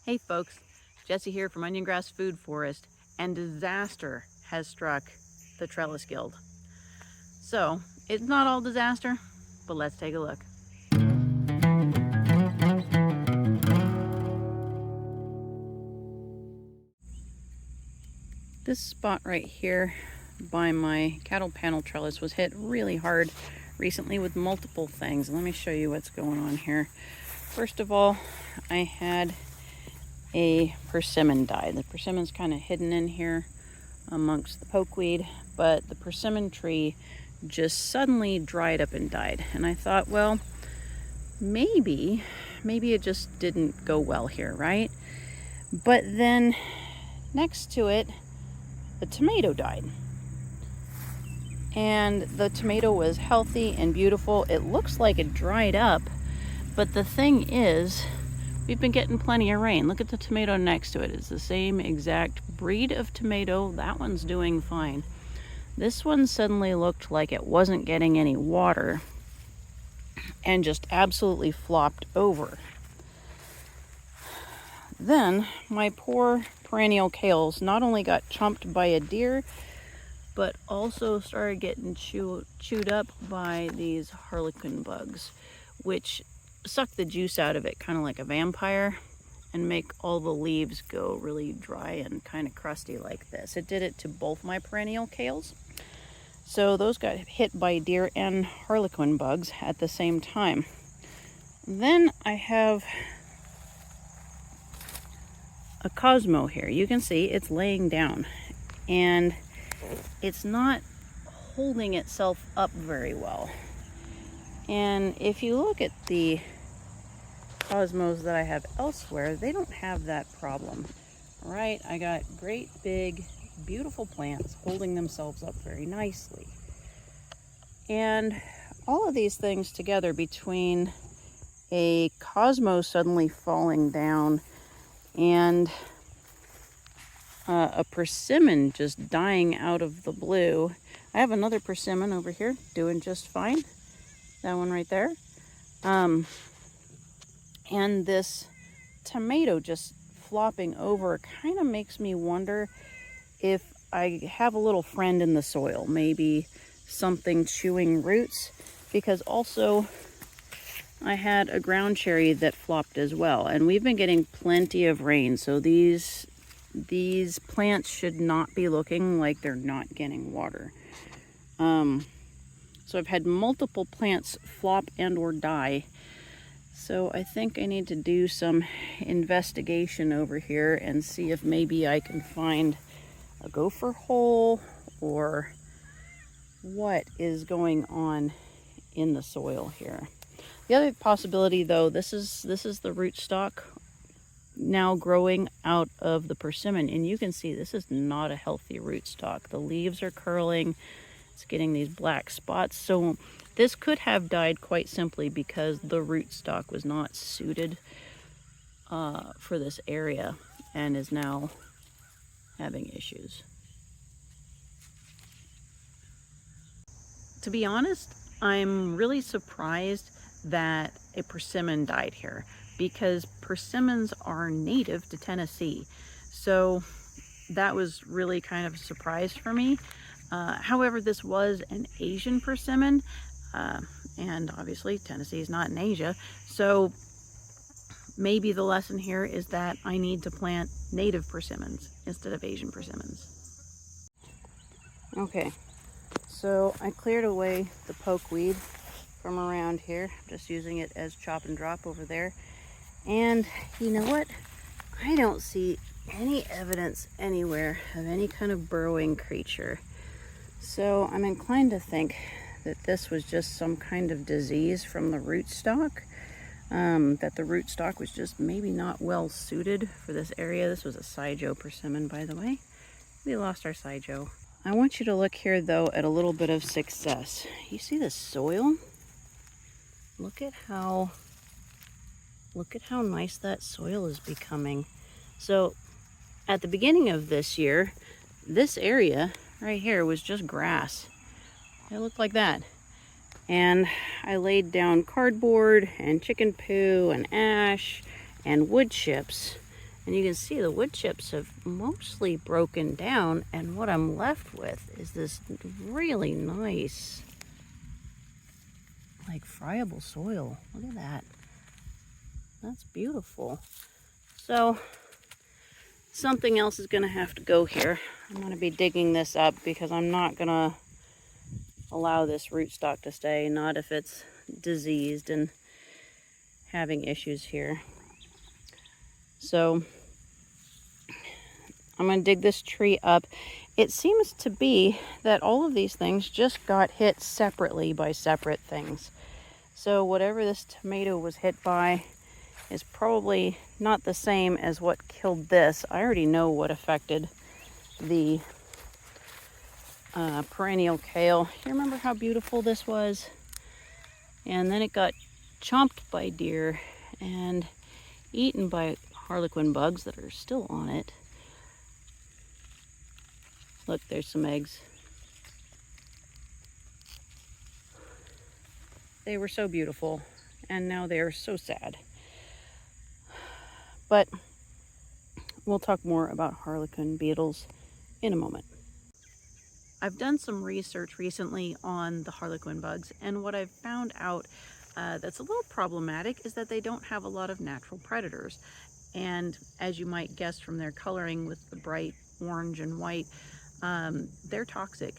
Hey folks, Jesse here from Onion Grass Food Forest, and disaster has struck the Trellis Guild. So, it's not all disaster, but let's take a look. This spot right here by my cattle panel trellis was hit really hard recently with multiple things. Let me show you what's going on here. First of all, I had a persimmon die. The persimmon's kind of hidden in here amongst the pokeweed, but the persimmon tree just suddenly dried up and died. And I thought, well, maybe it just didn't go well here, right? But then next to it, the tomato died. And the tomato was healthy and beautiful. It looks like it dried up, but the thing is, we've been getting plenty of rain. Look at the tomato next to it. It's the same exact breed of tomato. That one's doing fine. This one suddenly looked like it wasn't getting any water and just absolutely flopped over. Then my poor perennial kales not only got chomped by a deer, but also started getting chewed up by these harlequin bugs, which suck the juice out of it kind of like a vampire and make all the leaves go really dry and kind of crusty like this. It did it to both my perennial kales. So those got hit by deer and harlequin bugs at the same time. Then I have a Cosmo here. You can see it's laying down and it's not holding itself up very well. And if you look at the Cosmos that I have elsewhere, they don't have that problem. All right, I got great big beautiful plants holding themselves up very nicely. And all of these things together, between a Cosmos suddenly falling down and a persimmon just dying out of the blue. I have another persimmon over here doing just fine. That one right there. And this tomato just flopping over kind of makes me wonder if I have a little friend in the soil, maybe something chewing roots, because also I had a ground cherry that flopped as well, and we've been getting plenty of rain, so these plants should not be looking like they're not getting water. So I've had multiple plants flop and or die. So I think I need to do some investigation over here and see if maybe I can find a gopher hole or what is going on in the soil here. The other possibility, though, this is the rootstock now growing out of the persimmon, and you can see this is not a healthy rootstock. The leaves are curling. It's getting these black spots. So this could have died quite simply because the rootstock was not suited for this area and is now having issues. To be honest, I'm really surprised that a persimmon died here, because persimmons are native to Tennessee. So that was really kind of a surprise for me. However, this was an Asian persimmon, and obviously Tennessee is not in Asia. So maybe the lesson here is that I need to plant native persimmons instead of Asian persimmons. Okay, so I cleared away the pokeweed from around here. I'm just using it as chop and drop over there. And you know what? I don't see any evidence anywhere of any kind of burrowing creature. So I'm inclined to think that this was just some kind of disease from the rootstock. That the rootstock was just maybe not well suited for this area. This was a Saijo persimmon, by the way. We lost our Saijo. I want you to look here, though, at a little bit of success. You see the soil? Look at how nice that soil is becoming. So at the beginning of this year, this area right here was just grass. It looked like that. And I laid down cardboard and chicken poo and ash and wood chips And you can see the wood chips have mostly broken down, and what I'm left with is this really nice, like, friable soil. Look at that. That's beautiful. So something else is going to have to go here. I'm going to be digging this up because I'm not going to allow this rootstock to stay, not if it's diseased and having issues here. So I'm going to dig this tree up. It seems to be that all of these things just got hit separately by separate things. So whatever this tomato was hit by is probably not the same as what killed this. I already know what affected the perennial kale. You remember how beautiful this was? And then it got chomped by deer and eaten by harlequin bugs that are still on it. Look, there's some eggs. They were so beautiful, and now they are so sad. But we'll talk more about harlequin beetles in a moment. I've done some research recently on the harlequin bugs, and what I've found out that's a little problematic is that they don't have a lot of natural predators. And as you might guess from their coloring with the bright orange and white, they're toxic.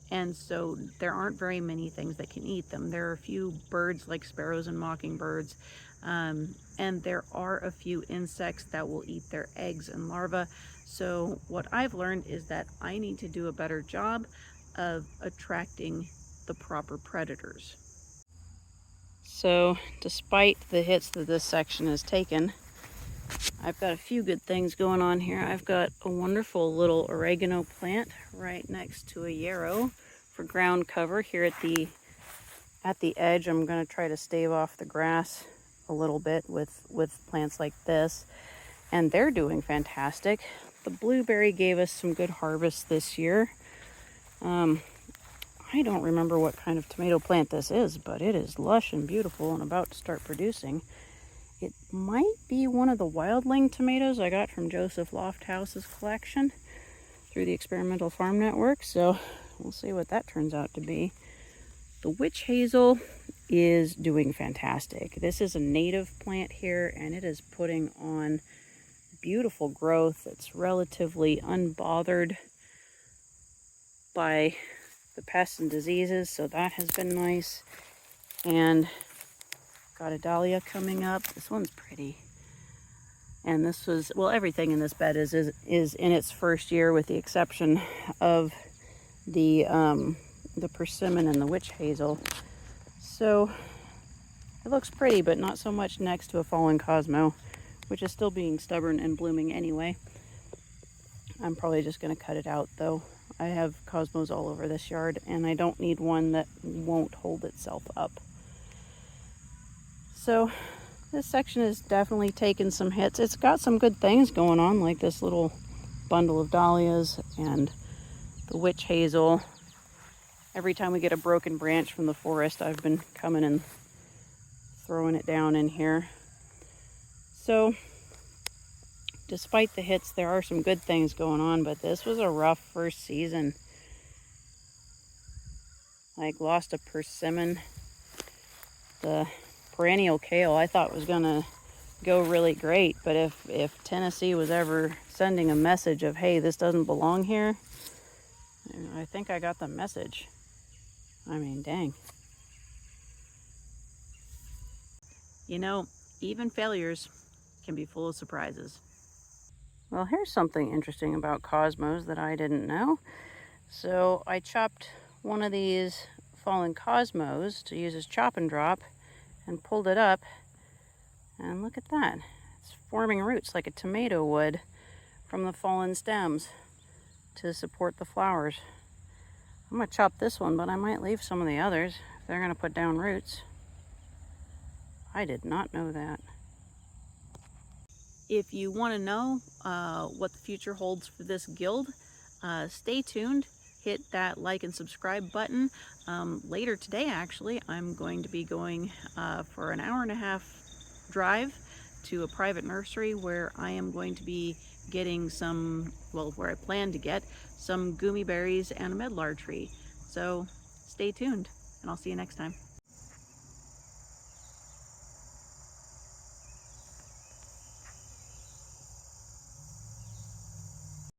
And so there aren't very many things that can eat them. There are a few birds like sparrows and mockingbirds, and there are a few insects that will eat their eggs and larvae. So what I've learned is that I need to do a better job of attracting the proper predators. So despite the hits that this section has taken, I've got a few good things going on here. I've got a wonderful little oregano plant right next to a yarrow for ground cover here at the edge. I'm going to try to stave off the grass a little bit with plants like this, and they're doing fantastic. The blueberry gave us some good harvests this year. I don't remember what kind of tomato plant this is, but it is lush and beautiful and about to start producing. It might be one of the wildling tomatoes I got from Joseph Lofthouse's collection through the Experimental Farm Network, so we'll see what that turns out to be. The witch hazel is doing fantastic. This is a native plant here, and it is putting on beautiful growth. It's relatively unbothered by the pests and diseases, so that has been nice. And got a dahlia coming up. This one's pretty. And this was, well, everything in this bed is in its first year with the exception of the persimmon and the witch hazel. So it looks pretty, but not so much next to a fallen cosmo, which is still being stubborn and blooming anyway. I'm probably just going to cut it out though. I have cosmos all over this yard, and I don't need one that won't hold itself up. So this section has definitely taken some hits. It's got some good things going on, like this little bundle of dahlias and the witch hazel. Every time we get a broken branch from the forest, I've been coming and throwing it down in here. So despite the hits, there are some good things going on, but this was a rough first season. Like, lost a persimmon. The perennial kale I thought was gonna go really great, but if Tennessee was ever sending a message of, hey, this doesn't belong here, I think I got the message. I mean, dang. You know, even failures can be full of surprises. Well, here's something interesting about cosmos that I didn't know. So I chopped one of these fallen cosmos to use as chop and drop and pulled it up, and look at that. It's forming roots like a tomato would from the fallen stems to support the flowers. I'm going to chop this one, but I might leave some of the others if they're going to put down roots. I did not know that. If you want to know what the future holds for this guild, stay tuned. Hit that like and subscribe button. Later today, actually, I'm going to be going for an hour and a half drive to a private nursery where I am going to be getting some, well, where I plan to get some gummy berries and a medlar tree. So stay tuned, and I'll see you next time.